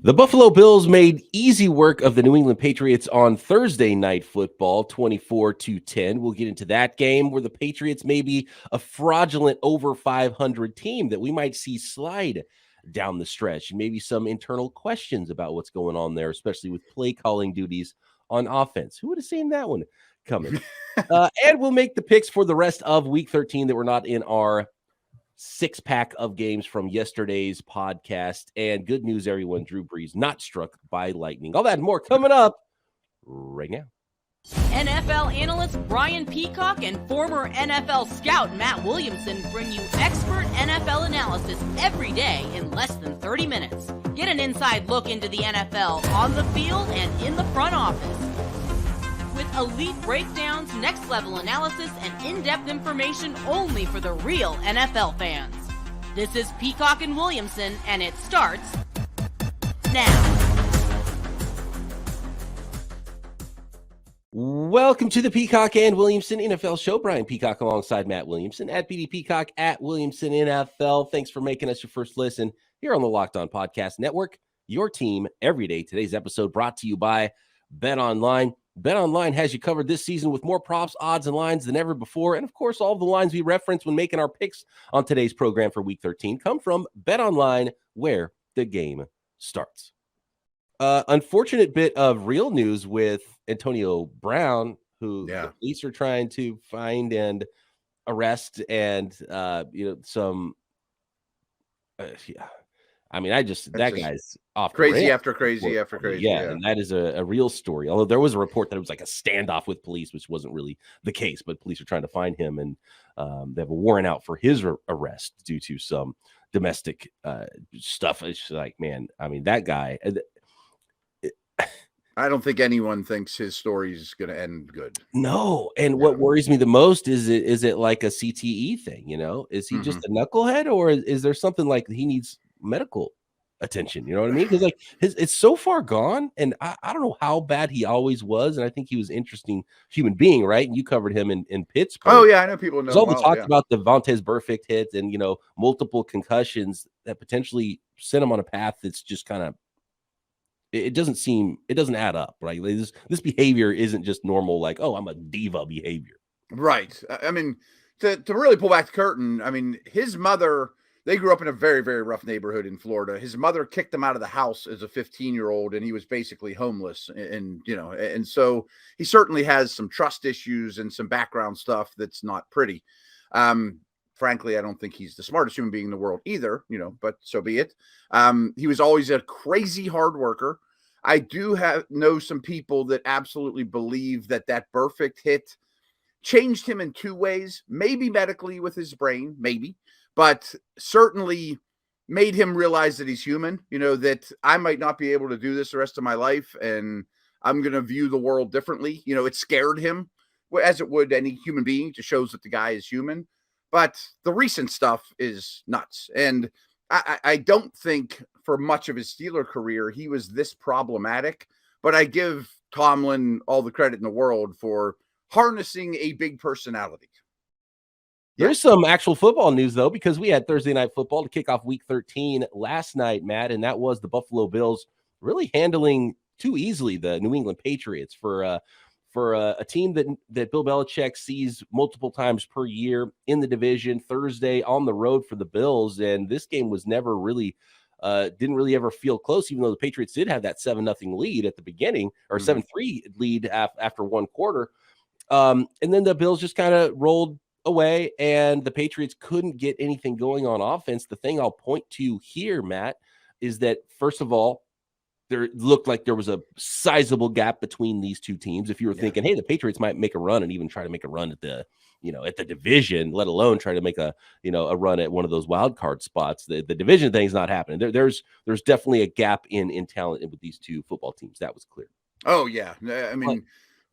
The Buffalo Bills made easy work of the New England Patriots on Thursday Night Football, 24-10. We'll get into that game where the Patriots may be a fraudulent over 500 team that we might see slide down the stretch, and maybe some internal questions about what's going on there, especially with play calling duties on offense. Who would have seen that one coming? And we'll make the picks for the rest of Week 13 that were not in our six-pack of games from yesterday's podcast. And good news, everyone, Drew Brees not struck by lightning. All that and more coming up right now. NFL analyst Brian Peacock and former NFL scout Matt Williamson bring you expert NFL analysis every day in less than 30 minutes. Get an inside look into the NFL on the field and in the front office. With elite breakdowns, next-level analysis, and in-depth information only for the real NFL fans. This is Peacock and Williamson, and it starts now. Welcome to the Peacock and Williamson NFL Show. Brian Peacock alongside Matt Williamson at BD Peacock at Williamson NFL. Thanks for making us your first listen here on the Locked On Podcast Network. Your team every day. Today's episode brought to you by BetOnline. BetOnline has you covered this season with more props, odds, and lines than ever before. And, of course, all of the lines we reference when making our picks on today's program for Week 13 come from BetOnline, where the game starts. Unfortunate bit of real news with Antonio Brown, who the police are trying to find and arrest, and some. I mean, that guy's off crazy after crazy after crazy. Yeah, and that is a real story. Although there was a report that it was like a standoff with police, which wasn't really the case. But police are trying to find him, and they have a warrant out for his arrest due to some domestic stuff. It's like, man, I mean, that guy. I don't think anyone thinks his story is going to end good. No, and what worries me the most is it like a CTE thing? Is he just a knucklehead, or is there something like he needs medical attention? You know what I mean? Because like it's so far gone, and I don't know how bad he always was, and I think he was an interesting human being, right? And you covered him in Pittsburgh. Oh yeah, I know people know. There's all the talk about the Vontaze Burfict hits and multiple concussions that potentially sent him on a path that's just kind of it doesn't add up, right? Like this behavior isn't just normal, like, oh, I'm a diva behavior. Right. I mean, to really pull back the curtain, I mean, his mother, they grew up in a very, very rough neighborhood in Florida. His mother kicked him out of the house as a 15-year-old, and he was basically homeless. And so he certainly has some trust issues and some background stuff that's not pretty. Frankly, I don't think he's the smartest human being in the world either, but so be it. He was always a crazy hard worker. I do know some people that absolutely believe that Burfict hit changed him in two ways, maybe medically with his brain, maybe, but certainly made him realize that he's human, that I might not be able to do this the rest of my life, and I'm going to view the world differently. It scared him, as it would any human being. It just shows that the guy is human. But the recent stuff is nuts. And I don't think for much of his Steeler career he was this problematic. But I give Tomlin all the credit in the world for harnessing a big personality. There's some actual football news, though, because we had Thursday Night Football to kick off Week 13 last night, Matt, and that was the Buffalo Bills really handling too easily the New England Patriots for a team that Bill Belichick sees multiple times per year in the division. Thursday on the road for the Bills, and this game was never really didn't really ever feel close, even though the Patriots did have that 7-0 lead at the beginning, or 7-3 lead after one quarter. And then the Bills just kind of rolled away, and the Patriots couldn't get anything going on offense. The thing I'll point to here, Matt, is that, first of all, there looked like there was a sizable gap between these two teams. If you were thinking, hey, the Patriots might make a run and even try to make a run at the division, let alone try to make a run at one of those wild card spots, the division thing's not happening. There's definitely a gap in talent with these two football teams. That was clear. Oh yeah. I mean,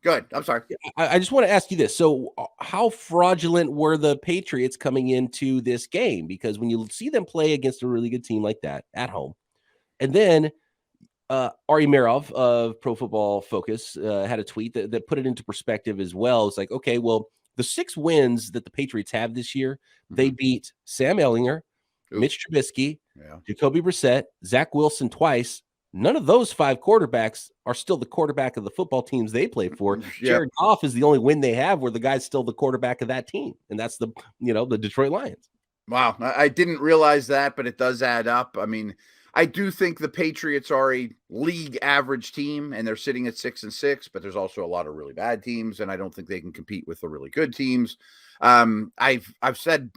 go ahead. I'm sorry. I just want to ask you this. So how fraudulent were the Patriots coming into this game? Because when you see them play against a really good team like that at home, and then Ari Merov of Pro Football Focus had a tweet that put it into perspective as well. It's like, okay, well, the 6 wins that the Patriots have this year, they beat Sam Ehlinger, Mitch Trubisky, Jacoby Brissett, Zach Wilson twice, none of those 5 quarterbacks are still the quarterback of the football teams they play for. Yep. Jared Goff is the only win they have where the guy's still the quarterback of that team, and that's the Detroit Lions. Wow, I didn't realize that, but it does add up. I mean, I do think the Patriots are a league average team, and they're sitting at 6-6, but there's also a lot of really bad teams, and I don't think they can compete with the really good teams. I've said,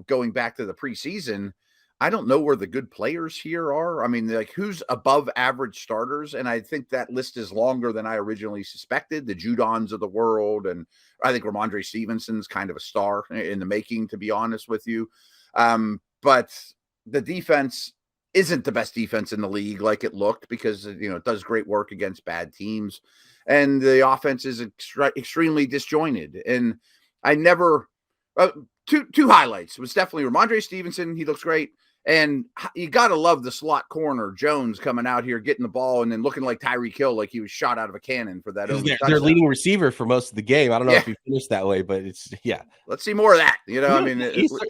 going back to the preseason, I don't know where the good players here are. I mean, like, who's above average starters? And I think that list is longer than I originally suspected. The Judons of the world, and I think Ramondre Stevenson's kind of a star in the making, to be honest with you. But the defense isn't the best defense in the league like it looked, because it does great work against bad teams, and the offense is extremely disjointed. And I never two highlights was definitely Ramondre Stevenson. He looks great. And you got to love the slot corner, Jones, coming out here, getting the ball, and then looking like Tyreek Hill, like he was shot out of a cannon for that. Their leading receiver for most of the game. I don't know if he finished that way, but let's see more of that. I mean,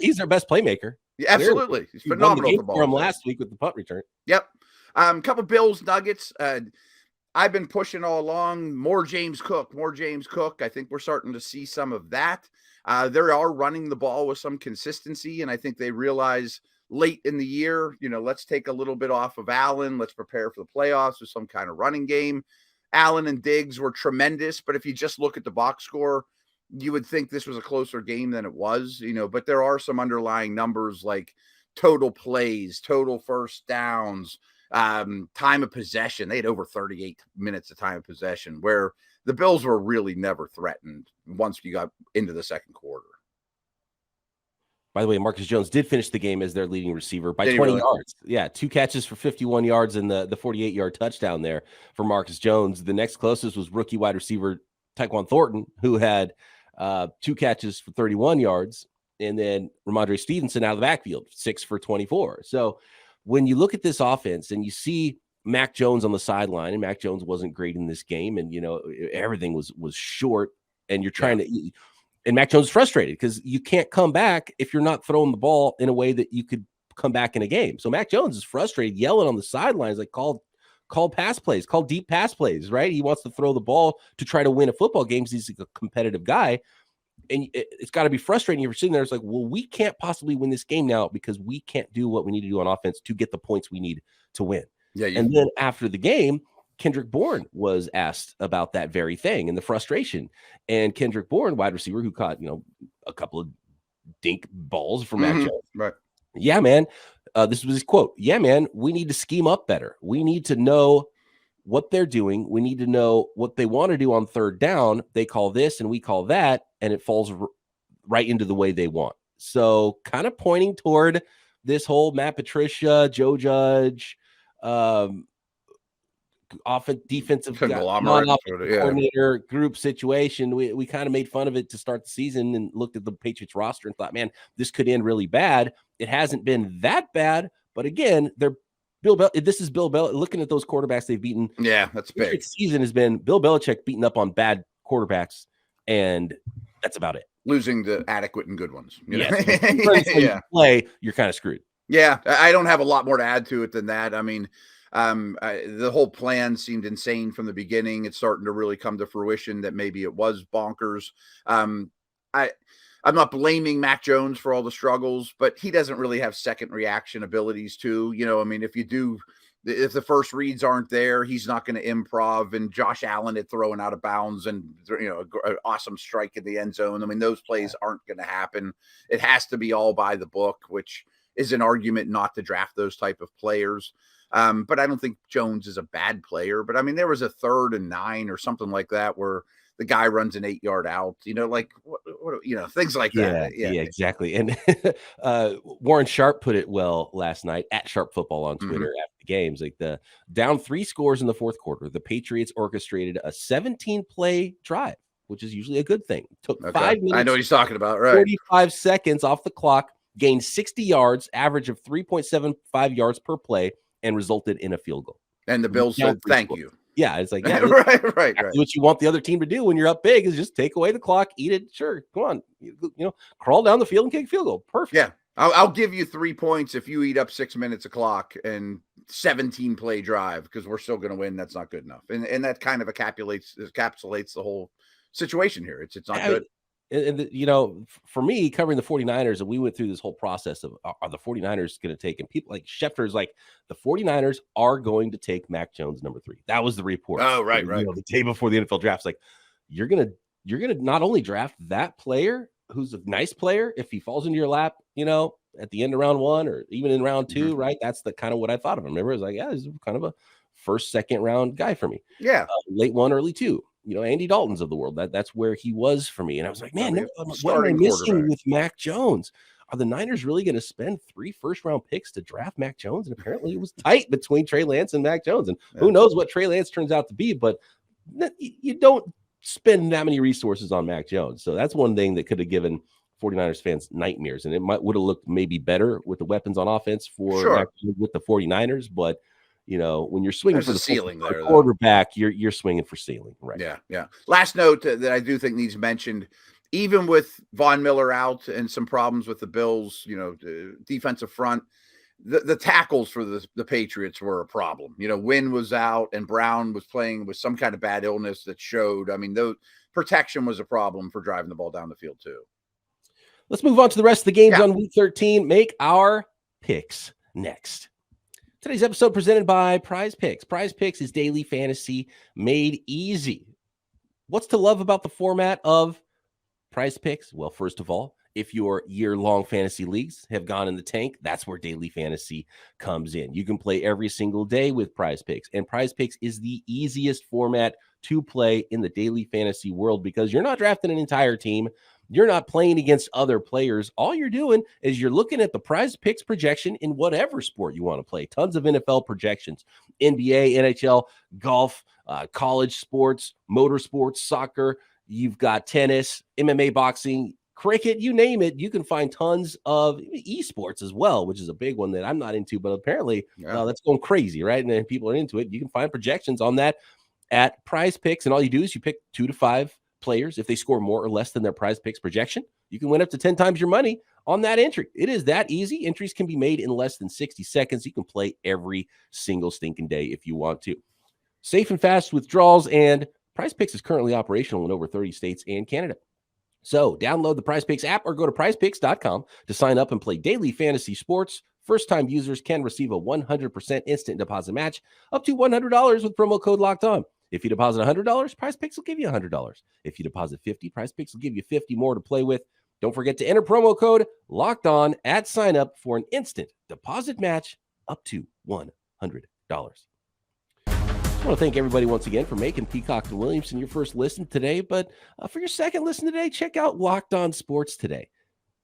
he's their best playmaker. Yeah, absolutely. He's phenomenal. The for him last week with the punt return. Yep. Couple Bills Nuggets. I've been pushing all along. More James Cook. I think we're starting to see some of that. They are running the ball with some consistency, and I think they realize late in the year, let's take a little bit off of Allen. Let's prepare for the playoffs with some kind of running game. Allen and Diggs were tremendous, but if you just look at the box score, you would think this was a closer game than it was, but there are some underlying numbers like total plays, total first downs, time of possession. They had over 38 minutes of time of possession, where the Bills were really never threatened once you got into the second quarter. By the way, Marcus Jones did finish the game as their leading receiver by 20 yards. Yeah, 2 catches for 51 yards and the 48-yard touchdown there for Marcus Jones. The next closest was rookie wide receiver Tyquan Thornton, who had 2 catches for 31 yards, and then Ramondre Stevenson out of the backfield, 6 for 24. So when you look at this offense and you see Mac Jones on the sideline, and Mac Jones wasn't great in this game, and everything was short, and you're trying to. And Mac Jones is frustrated because you can't come back if you're not throwing the ball in a way that you could come back in a game. So Mac Jones is frustrated, yelling on the sidelines, like, call pass plays, call deep pass plays, right? He wants to throw the ball to try to win a football game because he's a competitive guy. And it's got to be frustrating. You're sitting there, it's like, well, we can't possibly win this game now because we can't do what we need to do on offense to get the points we need to win. Yeah. And then after the game, Kendrick Bourne was asked about that very thing and the frustration. And Kendrick Bourne, wide receiver who caught, a couple of dink balls from Mac Jones. Right. Yeah, man. This was his quote. Yeah, man, we need to scheme up better. We need to know what they're doing. We need to know what they want to do on third down. They call this and we call that, and it falls right into the way they want. So kind of pointing toward this whole Matt Patricia, Joe Judge, defensive coordinator group situation. We kind of made fun of it to start the season and looked at the Patriots roster and thought, man, this could end really bad. It hasn't been that bad, but again, this is Bill Belichick. Looking at those quarterbacks they've beaten, that's big. This season has been Bill Belichick beating up on bad quarterbacks, and that's about it. Losing the adequate and good ones. Play, you're kind of screwed. Yeah, I don't have a lot more to add to it than that. I mean, the whole plan seemed insane from the beginning. It's starting to really come to fruition that maybe it was bonkers. I'm not blaming Mac Jones for all the struggles, but he doesn't really have second reaction abilities too. I mean, if the first reads aren't there, he's not going to improv. And Josh Allen had thrown out of bounds and, an awesome strike in the end zone. I mean, those plays aren't going to happen. It has to be all by the book, which is an argument not to draft those type of players. But I don't think Jones is a bad player. But I mean, there was a 3rd and 9 or something like that where the guy runs an 8-yard out, things like that. Yeah, exactly. And Warren Sharp put it well last night at Sharp Football on Twitter after the games. Like, the down 3 scores in the fourth quarter, the Patriots orchestrated a 17-play drive, which is usually a good thing. Took 5 minutes. I know what he's talking about, right? 45 seconds off the clock, gained 60 yards, average of 3.75 yards per play, and resulted in a field goal. And the Bills said, thank you. Yeah, it's like, right. What you want the other team to do when you're up big is just take away the clock, eat it. Sure, come on, crawl down the field and kick a field goal. Perfect. Yeah, I'll give you 3 points if you eat up 6 minutes of clock and 17 play drive because we're still going to win. That's not good enough. And that kind of encapsulates the whole situation here. It's not good. And for me, covering the 49ers, and we went through this whole process of, are the 49ers going to take, and people like Schefter's like, the 49ers are going to take Mac Jones number 3. That was the report. Oh, right. The day before the NFL draft. It's like, you're going to not only draft that player who's a nice player, if he falls into your lap, at the end of round 1 or even in round 2, right? That's the kind of what I thought of him. Remember, it was like, yeah, this is kind of a first, second round guy for me. Yeah. Late 1, early 2. Andy Dalton's of the world. That's where he was for me. And I was like, man, what am I missing with Mac Jones? Are the Niners really going to spend 3 first-round picks to draft Mac Jones? And apparently it was tight between Trey Lance and Mac Jones. And who knows what Trey Lance turns out to be, but you don't spend that many resources on Mac Jones. So that's one thing that could have given 49ers fans nightmares. And it would have looked maybe better with the weapons on offense for Mac Jones with the 49ers, but when you're swinging for the ceiling there, quarterback, you're swinging for ceiling, right? Yeah. Last note that I do think needs mentioned, even with Von Miller out and some problems with the Bills, defensive front, the tackles for the Patriots were a problem. Wynn was out and Brown was playing with some kind of bad illness that showed. I mean, the protection was a problem for driving the ball down the field too. Let's move on to the rest of the games on week 13. Make our picks next. Today's episode presented by Prize Picks. Prize Picks is daily fantasy made easy. What's to love about the format of Prize Picks? Well, first of all, if your year-long fantasy leagues have gone in the tank, that's where daily fantasy comes in. You can play every single day with Prize Picks, and Prize Picks is the easiest format to play in the daily fantasy world because you're not drafting an entire team. You're not playing against other players. All you're doing is you're looking at the Prize Picks projection in whatever sport you want to play. Tons of NFL projections, NBA, NHL, golf, college sports, motorsports, soccer. You've got tennis, MMA, boxing, cricket, you name it. You can find tons of esports as well, which is a big one that I'm not into, but apparently that's going crazy, right? And then people are into it. You can find projections on that at Prize Picks, and all you do is you pick 2 to 5 players. If they score more or less than their Prize Picks projection, you can win up to 10 times your money on that entry. It is that easy. Entries can be made in less than 60 seconds. You can play every single stinking day if you want to. Safe and fast withdrawals, and Prize Picks is currently operational in over 30 states and Canada. So download the Prize Picks app or go to prizepicks.com to sign up and play daily fantasy sports. First-time users can receive a 100% instant deposit match up to $100 with promo code Locked On. If you deposit $100, Prize Picks will give you $100. If you deposit $50, Prize Picks will give you $50 more to play with. Don't forget to enter promo code Locked On at sign up for an instant deposit match up to $100. I want to thank everybody once again for making Peacock and Williamson your first listen today. But for your second listen today, check out Locked On Sports Today.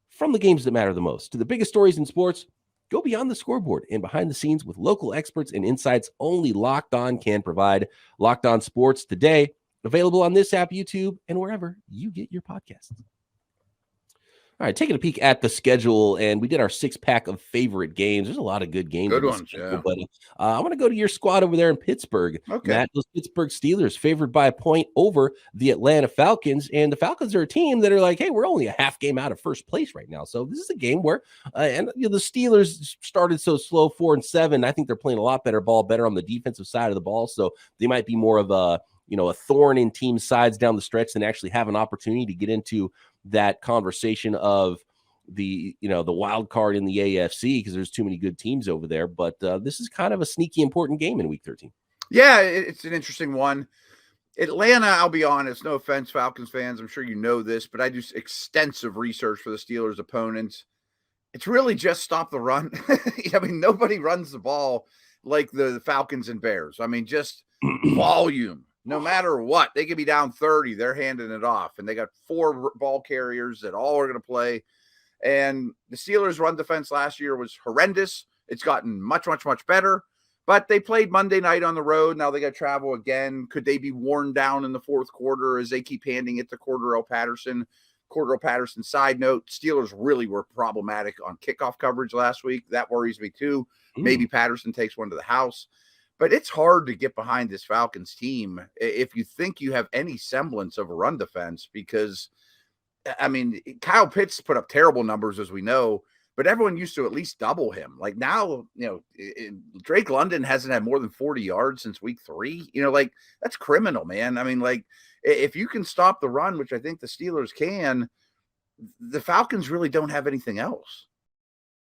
From the games that matter the most to the biggest stories in sports, go beyond the scoreboard and behind the scenes with local experts and insights only Locked On can provide. Locked On Sports Today, available on this app, YouTube, and wherever you get your podcasts. All right, taking a peek at the schedule, and we did our 6-pack of favorite games. There's a lot of good games. Good ones, but I'm going to go to your squad over there in Pittsburgh. Okay. Matt, those Pittsburgh Steelers favored by a point over the Atlanta Falcons, and the Falcons are a team that are like, hey, we're only a half game out of first place right now. So this is a game where, the Steelers started so slow, 4-7. I think they're playing a lot better ball, better on the defensive side of the ball. So they might be more of a thorn in team sides down the stretch than actually have an opportunity to get into that conversation of the wild card in the AFC because there's too many good teams over there. But this is kind of a sneaky important game in week 13. Yeah, it's an interesting one. Atlanta, I'll be honest, no offense, Falcons fans, I'm sure you know this, but I do extensive research for the Steelers' opponents. It's really just stop the run. I mean, nobody runs the ball like the Falcons and Bears. I mean, just volume. No matter what, they could be down 30. They're handing it off. And they got 4 ball carriers that all are going to play. And the Steelers' run defense last year was horrendous. It's gotten much, much, much better. But they played Monday night on the road. Now they got to travel again. Could they be worn down in the fourth quarter as they keep handing it to Cordarrelle Patterson? Cordarrelle Patterson, side note, Steelers really were problematic on kickoff coverage last week. That worries me too. Maybe Patterson takes one to the house. But it's hard to get behind this Falcons team if you think you have any semblance of a run defense because, I mean, Kyle Pitts put up terrible numbers, as we know. but everyone used to at least double him. Like now, Drake London hasn't had more than 40 yards since week 3. Like that's criminal, man. I mean, like if you can stop the run, which I think the Steelers can, the Falcons really don't have anything else.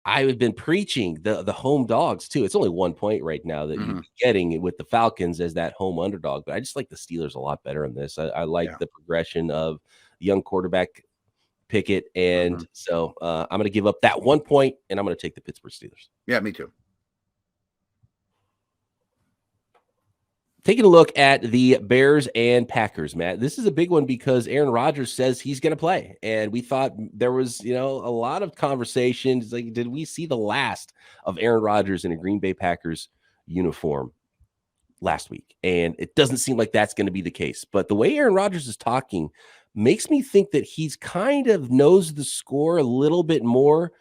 I've been preaching the home dogs too. It's only 1 point right now that you're getting with the Falcons as that home underdog, but I just like the Steelers a lot better in this. I like the progression of young quarterback Pickett, and so I'm going to give up that 1 point, and I'm going to take the Pittsburgh Steelers. Yeah, me too. Taking a look at the Bears and Packers, Matt. This is a big one because Aaron Rodgers says he's going to play. And we thought there was, a lot of conversations. Like, did we see the last of Aaron Rodgers in a Green Bay Packers uniform last week? And it doesn't seem like that's going to be the case. But the way Aaron Rodgers is talking makes me think that he's kind of knows the score a little bit more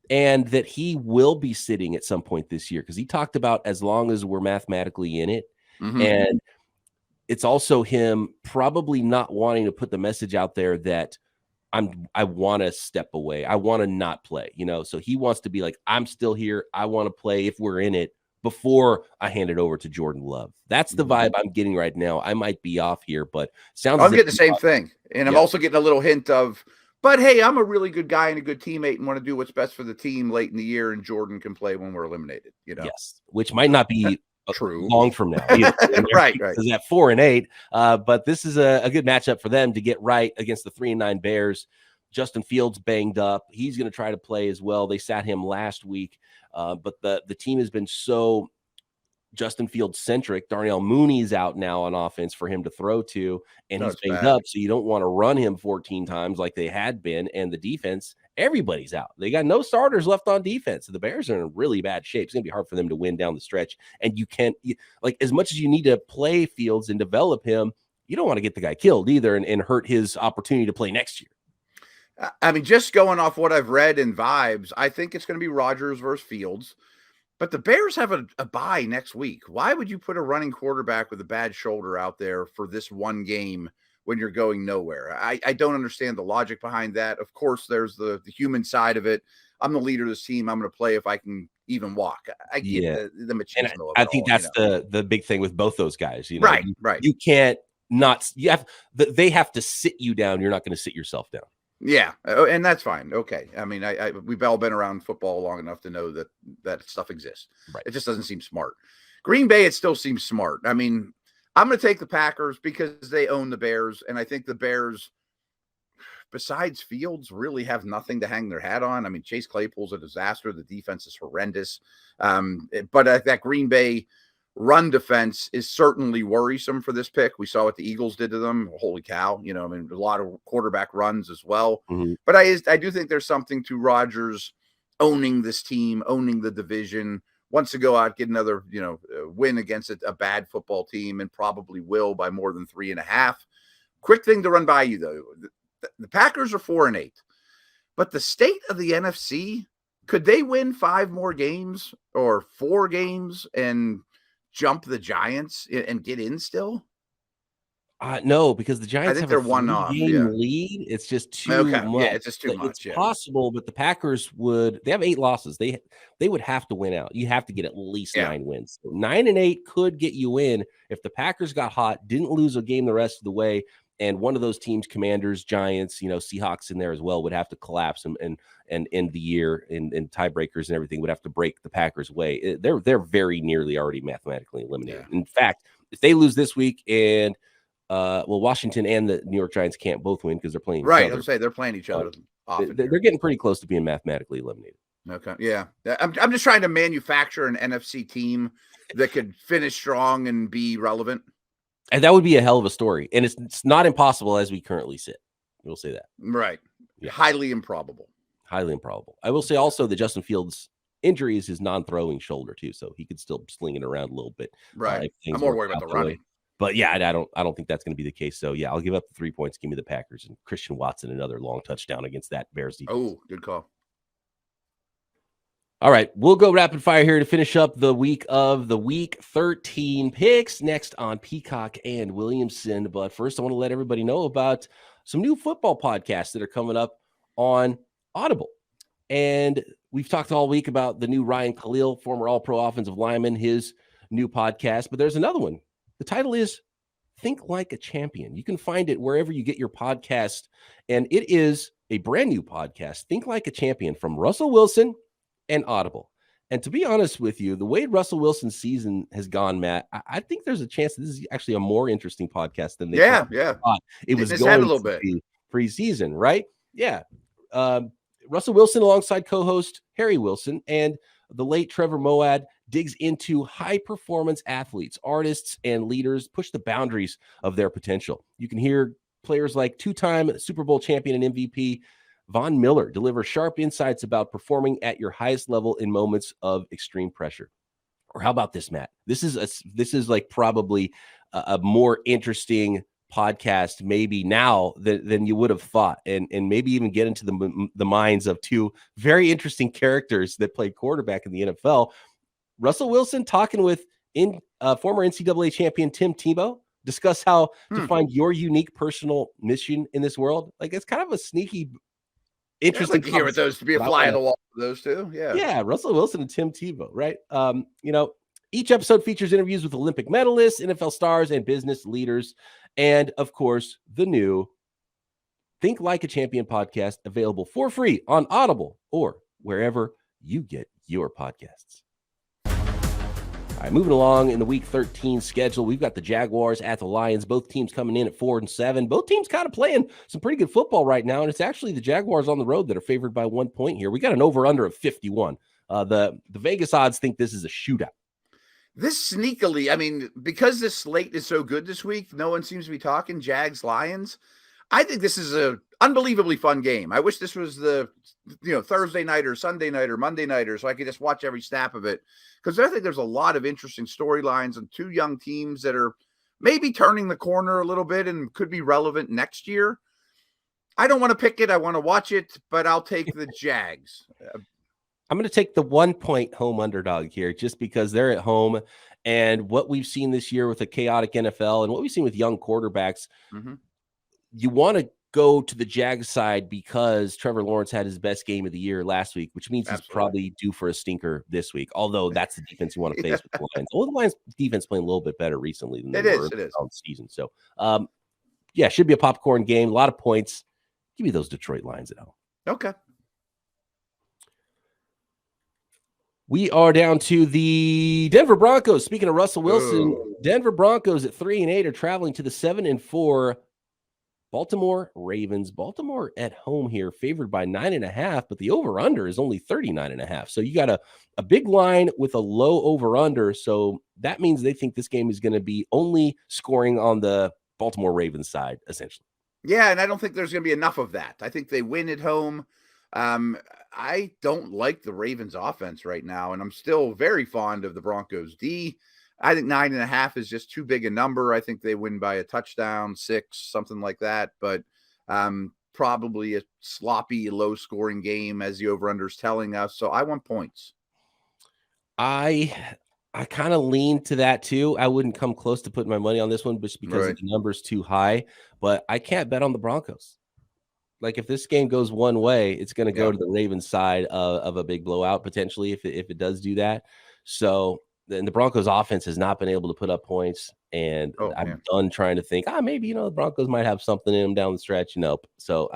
and that he will be sitting at some point this year because he talked about as long as we're mathematically in it. And it's also him probably not wanting to put the message out there that I want to step away. I want to not play, so he wants to be like, I'm still here. I want to play if we're in it before I hand it over to Jordan Love. That's the vibe I'm getting right now. I might be off here, but sounds I'm getting the same thing. And I'm also getting a little hint of, but hey, I'm a really good guy and a good teammate and want to do what's best for the team late in the year. And Jordan can play when we're eliminated, Yes, which might not be true long from now. right. Is at 4-8. But this is a good matchup for them to get right against the 3-9 Bears. Justin Fields banged up. He's going to try to play as well. They sat him last week. But the team has been so Justin Fields centric. Darnell Mooney's out now on offense for him to throw to, and he's banged up. So you don't want to run him 14 times like they had been. And the defense, everybody's out. They got no starters left on defense. So the Bears are in really bad shape. It's going to be hard for them to win down the stretch. And you can't, as much as you need to play Fields and develop him, you don't want to get the guy killed either and hurt his opportunity to play next year. I mean, just going off what I've read and vibes, I think it's going to be Rodgers versus Fields. But the Bears have a bye next week. Why would you put a running quarterback with a bad shoulder out there for this one game when you're going nowhere? I don't understand the logic behind that. Of course, there's the human side of it. I'm the leader of this team. I'm going to play if I can even walk. I get the machismo of it. I think that's the big thing with both those guys. Right. You can't not. They have to sit you down. You're not going to sit yourself down. Yeah, and that's fine. Okay. I mean, we've all been around football long enough to know that stuff exists. Right. It just doesn't seem smart. Green Bay, it still seems smart. I mean, I'm going to take the Packers because they own the Bears, and I think the Bears, besides Fields, really have nothing to hang their hat on. I mean, Chase Claypool's a disaster. The defense is horrendous. But that Green Bay run defense is certainly worrisome for this pick. We saw what the Eagles did to them. Holy cow. I mean, a lot of quarterback runs as well. But I do think there's something to Rodgers owning this team, owning the division, wants to go out, get another, win against a bad football team, and probably will by more than 3.5. Quick thing to run by you, though. The Packers are 4-8, but the state of the NFC, could they win 5 more games or 4 games and jump the Giants and get in still? No, because the Giants have a they're 3-game lead. It's just too much. Yeah, it's just too much. It's possible, but the Packers they have 8 losses. They would have to win out. You have to get at least 9 wins. So 9-8 could get you in if the Packers got hot, didn't lose a game the rest of the way, and one of those teams, Commanders, Giants, Seahawks in there as well, would have to collapse and end the year and tiebreakers and everything would have to break the Packers' way. They're very nearly already mathematically eliminated. In fact, if they lose this week and Washington and the New York Giants can't both win because they're playing each other. I was say they're playing each other. They're getting pretty close to being mathematically eliminated. Okay, yeah. I'm just trying to manufacture an NFC team that could finish strong and be relevant. And that would be a hell of a story. And it's not impossible as we currently sit. We'll say that. Right. Yeah. Highly improbable. Highly improbable. I will say also that Justin Fields' injury is his non-throwing shoulder too, so he could still sling it around a little bit. Right. I'm more worried about the running. But yeah, I don't think that's going to be the case. So yeah, I'll give up the 3 points. Give me the Packers and Christian Watson another long touchdown against that Bears defense. Oh, good call. All right, we'll go rapid fire here to finish up the week 13 picks next on Peacock and Williamson. But first, I want to let everybody know about some new football podcasts that are coming up on Audible. And we've talked all week about the new Ryan Khalil, former All-Pro offensive lineman, his new podcast. But there's another one. The title is Think Like a Champion. You can find it wherever you get your podcast. And it is a brand new podcast, Think Like a Champion, from Russell Wilson and Audible. And to be honest with you, the way Russell Wilson's season has gone, Matt, I think there's a chance that this is actually a more interesting podcast than they thought it was going a little to bit. be preseason, right? Yeah. Russell Wilson alongside co-host Harry Wilson and the late Trevor Moawad digs into high-performance athletes, artists, and leaders push the boundaries of their potential. You can hear players like two-time Super Bowl champion and MVP Von Miller deliver sharp insights about performing at your highest level in moments of extreme pressure. Or how about this, Matt? This is like probably a more interesting podcast maybe now than you would have thought, and maybe even get into the minds of two very interesting characters that played quarterback in the NFL. Russell Wilson talking with former NCAA champion Tim Tebow, discuss how to find your unique personal mission in this world. Like, it's kind of a sneaky, interesting. I'd like to hear what those to be a fly on the wall for those two. Yeah, Russell Wilson and Tim Tebow, right? Each episode features interviews with Olympic medalists, NFL stars, and business leaders. And, of course, the new Think Like a Champion podcast, available for free on Audible or wherever you get your podcasts. All right, moving along in the Week 13 schedule, we've got the Jaguars at the Lions. Both teams coming in at 4-7. Both teams kind of playing some pretty good football right now, and it's actually the Jaguars on the road that are favored by 1 point here. We got an over-under of 51. The Vegas odds think this is a shootout. This sneakily, I mean, because this slate is so good this week, no one seems to be talking Jags Lions. I think this is a unbelievably fun game. I wish this was the Thursday night or Sunday night or Monday nighter, so I could just watch every snap of it, because I think there's a lot of interesting storylines and two young teams that are maybe turning the corner a little bit and could be relevant next year. I don't want to pick it. I want to watch it, but I'll take the Jags. I'm going to take the 1 point home underdog here just because they're at home, and what we've seen this year with a chaotic NFL and what we've seen with young quarterbacks, you want to go to the Jags side because Trevor Lawrence had his best game of the year last week, which means he's probably due for a stinker this week, although that's the defense you want to face with the Lions. Well, the Lions defense playing a little bit better recently than they were on the season. So, should be a popcorn game, a lot of points. Give me those Detroit Lions at home. Okay. We are down to the Denver Broncos. Speaking of Russell Wilson, Denver Broncos at 3-8 are traveling to the 7-4 Baltimore Ravens. Baltimore at home here, favored by 9.5, but the over-under is only 39.5. So you got a big line with a low over-under. So that means they think this game is going to be only scoring on the Baltimore Ravens side, essentially. Yeah, and I don't think there's going to be enough of that. I think they win at home. I don't like the Ravens offense right now, and I'm still very fond of the Broncos D. I think 9.5 is just too big a number. I think they win by a touchdown, 6, something like that. But probably a sloppy, low-scoring game, as the over-under is telling us. So I want points. I kind of lean to that too. I wouldn't come close to putting my money on this one just because the number's too high. But I can't bet on the Broncos. Like, if this game goes one way, it's going to go to the Ravens side of a big blowout potentially if it does do that. So then the Broncos offense has not been able to put up points, and I'm done trying to think, maybe, the Broncos might have something in them down the stretch. Nope. So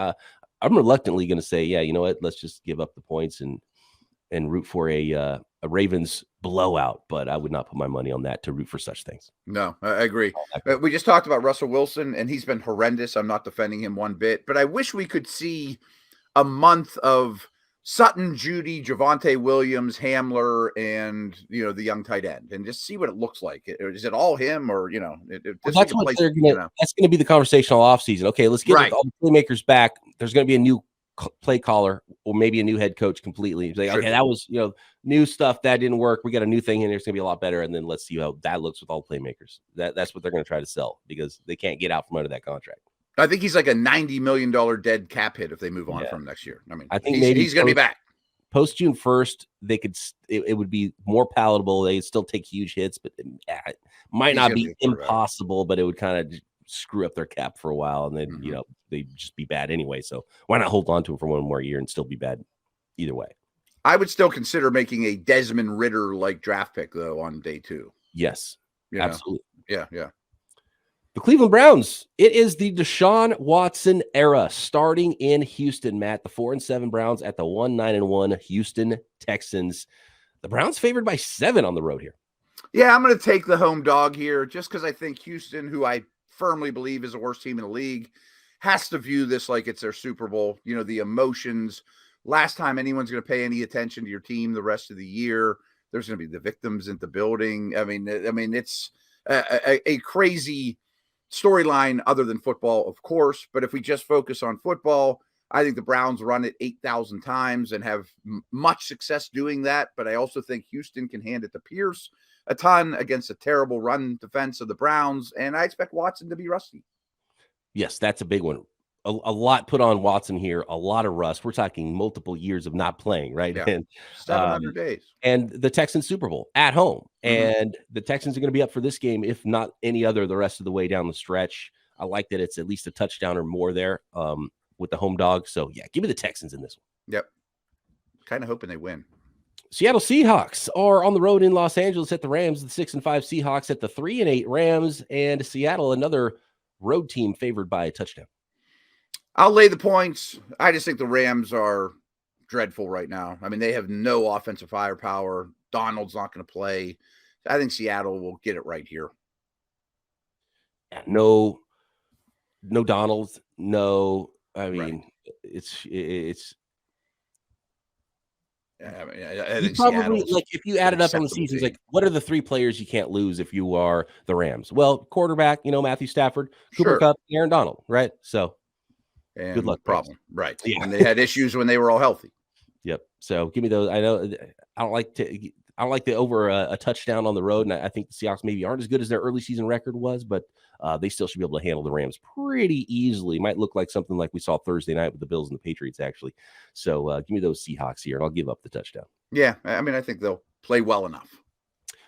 I'm reluctantly going to say, you know what, let's just give up the points and root for a Ravens blowout, but I would not put my money on that to root for such things. No, I agree. We just talked about Russell Wilson, and he's been horrendous. I'm not defending him one bit, but I wish we could see a month of Sutton, Judy, Javonte Williams, Hamler, and the young tight end, and just see what it looks like. Is it all him, or that's what they're gonna. That's going to be the conversational offseason. Okay, let's get all the playmakers back. There's going to be a new play caller or maybe a new head coach completely. Like, okay, that was new stuff that didn't work. We got a new thing in there. It's gonna be a lot better, and then let's see how that looks with all playmakers. That's what they're going to try to sell because they can't get out from under that contract. I think he's like a $90 million dead cap hit if they move on from next year. I mean, I think he's going to be back post June 1st. They could it would be more palatable. They still take huge hits, but it might not be impossible. But it would kind of screw up their cap for a while, and then they'd just be bad anyway. So why not hold on to him for one more year and still be bad? either way. I would still consider making a Desmond Ridder-like draft pick, though, on day 2. Yes, absolutely. Yeah. The Cleveland Browns, it is the Deshaun Watson era starting in Houston, Matt. The 4-7 Browns at the 1-9-1 Houston Texans. The Browns favored by 7 on the road here. Yeah, I'm going to take the home dog here just because I think Houston, who I firmly believe is the worst team in the league, has to view this like it's their Super Bowl. You know, the emotions. Last time anyone's going to pay any attention to your team the rest of the year, there's going to be the victims in the building. I mean, it's a crazy storyline other than football, of course. But if we just focus on football, I think the Browns run it 8,000 times and have much success doing that. But I also think Houston can hand it to Pierce a ton against a terrible run defense of the Browns. And I expect Watson to be rusty. Yes, that's a big one. A lot put on Watson here, a lot of rust. We're talking multiple years of not playing, right? Yeah. And 700 days. And the Texans Super Bowl at home. And the Texans are going to be up for this game, if not any other, the rest of the way down the stretch. I like that it's at least a touchdown or more there with the home dog. So, yeah, give me the Texans in this one. Yep. Kind of hoping they win. Seattle Seahawks are on the road in Los Angeles at the Rams. The 6-5 Seahawks at the 3-8 Rams. And Seattle, another road team favored by a touchdown. I'll lay the points. I just think the Rams are dreadful right now. I mean, they have no offensive firepower. Donald's not going to play. I think Seattle will get it right here. No Donald. No, I mean, Right. it's. I mean, I think probably Seattle's like if you add it up on the acceptable seasons, team. like what are the 3 players you can't lose if you are the Rams? Well, quarterback, Matthew Stafford, Cooper Sure. Kupp, Aaron Donald, right? So And good luck, problem. Right. Yeah. And they had issues when they were all healthy. Yep. So give me those. I know I don't like the over a touchdown on the road, and I think the Seahawks maybe aren't as good as their early season record was, but they still should be able to handle the Rams pretty easily. Might look like something like we saw Thursday night with the Bills and the Patriots, actually. So give me those Seahawks here, and I'll give up the touchdown. Yeah. I mean, I think they'll play well enough.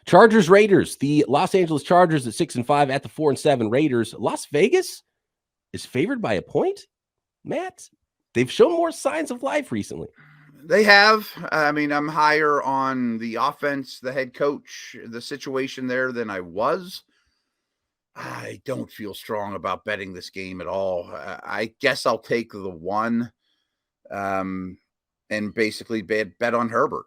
Chargers Raiders. The Los Angeles Chargers at 6-5 at the 4-7 Raiders. Las Vegas is favored by a point. Matt, they've shown more signs of life recently. They have. I mean, I'm higher on the offense, the head coach, the situation there than I was. I don't feel strong about betting this game at all. I guess I'll take the 1 and basically bet on Herbert.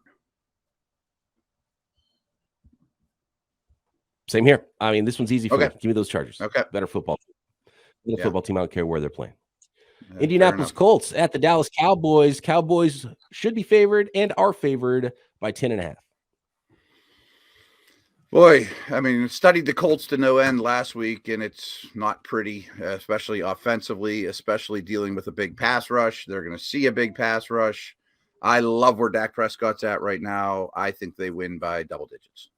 Same here. I mean, this one's easy for Okay. me. Give me those Chargers. Okay. Better football team. Yeah. Football team. I don't care where they're playing. Fair Indianapolis enough. Colts at the Dallas Cowboys. Cowboys should be favored and are favored by 10.5. Boy, I mean, studied the Colts to no end last week, and it's not pretty, especially offensively, especially dealing with a big pass rush. They're going to see a big pass rush. I love where Dak Prescott's at right now. I think they win by double digits.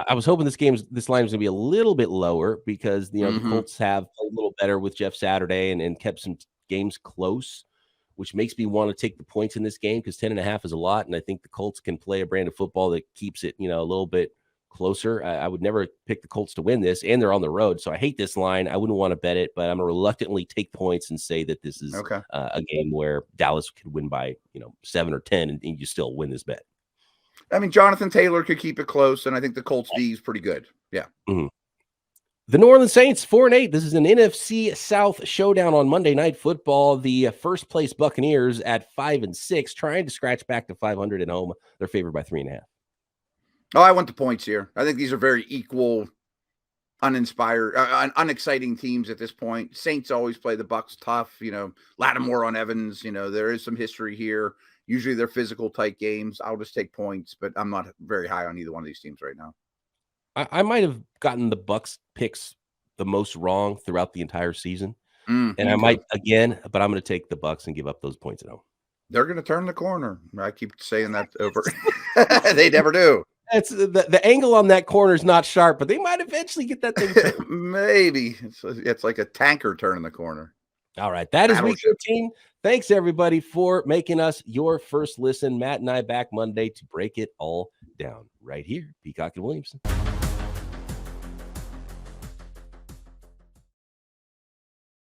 I was hoping this line was going to be a little bit lower because the Colts have a little better with Jeff Saturday and kept some games close, which makes me want to take the points in this game because 10.5 is a lot, and I think the Colts can play a brand of football that keeps it a little bit closer. I would never pick the Colts to win this, and they're on the road, so I hate this line. I wouldn't want to bet it, but I'm going to reluctantly take points and say that this is a game where Dallas could win by 7 or 10, and you still win this bet. I mean, Jonathan Taylor could keep it close, and I think the Colts D is pretty good. Yeah. Mm-hmm. The New Orleans Saints, 4-8. This is an NFC South showdown on Monday Night Football. The first place Buccaneers at 5-6, trying to scratch back to 500 at home. They're favored by 3.5. Oh, I want the points here. I think these are very equal, uninspired, unexciting teams at this point. Saints always play the Bucs tough. Lattimore on Evans. There is some history here. Usually they're physical tight games. I'll just take points, but I'm not very high on either one of these teams right now. I might have gotten the Bucs picks the most wrong throughout the entire season. And I might again, but I'm going to take the Bucs and give up those points at home. They're going to turn the corner. I keep saying that over. They never do. That's the angle on that corner is not sharp, but they might eventually get that thing. Maybe. It's like a tanker turning the corner. All right. That is week 13. Thanks, everybody, for making us your first listen. Matt and I back Monday to break it all down right here. Peacock and Williamson.